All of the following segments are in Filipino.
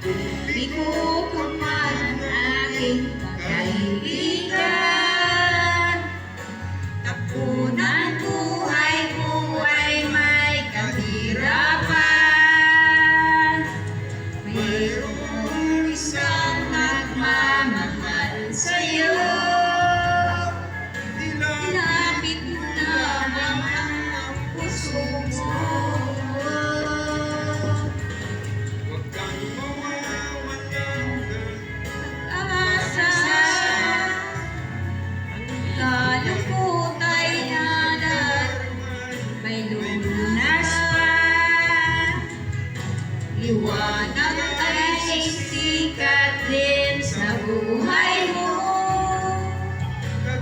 Ikuko man ang aking kaibigan. Takbo ng buhay ko ay may kahirapan. Mayroong isang nagmamahal sa'yo. Ilapit mo lamang ang puso mo. Huwag kang mawawalan Asa ang kalungkot ay nadat, may lunas pa. Liwanag ay sikat din sa buhay mo.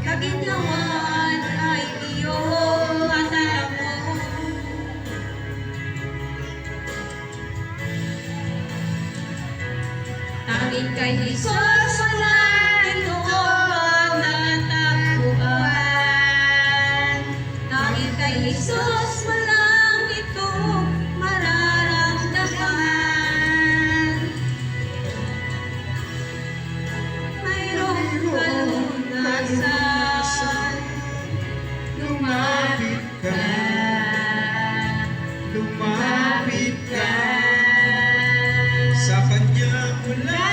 Kaginhawan ay iyong at alam mo. Tanging kay Jesus wala ito ang natagpuan. Tanging kay Jesus walang ito mararamdaman. Mayroong kalunasan, lumapit ka, lumapit ka sa Kanya mula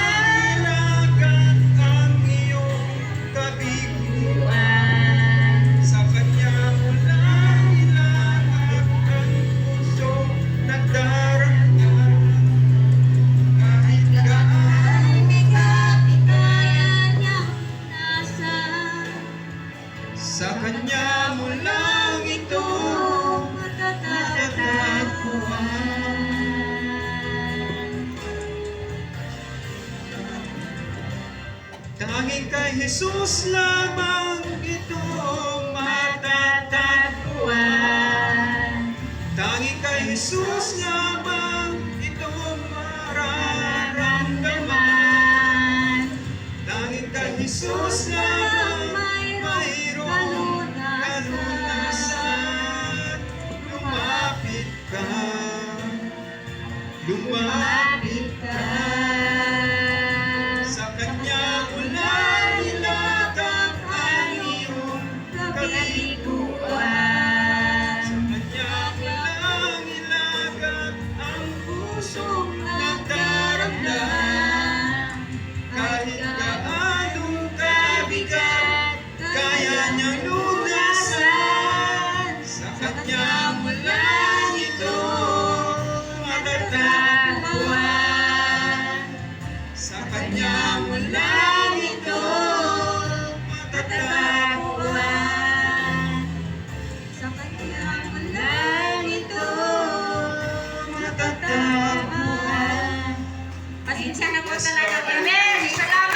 ilagan ang iyong kabiguan. Sa Kanya mula ilagan ang puso nagdaranggan. Kahit ay bigat, ikaya niyang nasa. sa Kanya mo lang ito matatagpuan. Tanging kay Jesus lamang ito matatagpuan. Tanging kay Jesus lamang ito mararamdaman. Tanging kay Jesus lamang mayroong kalunasan. Lumapit ka, lumapit ka. Sa Kanya mo lang ilagak ang iyong kabiguan. Sa Kanya mo lang ilagak ang pusong nagdaramdam. Kahit gaanong kabigat, kaya niyang lunasan. Sa Kanya mo lang ito matatagpuan. Sa Kanya mo lang ito matatagpuan. Sa Kanya mo lang ito Matatagpuan. Pasensya na po talaga. Amen. Salamat.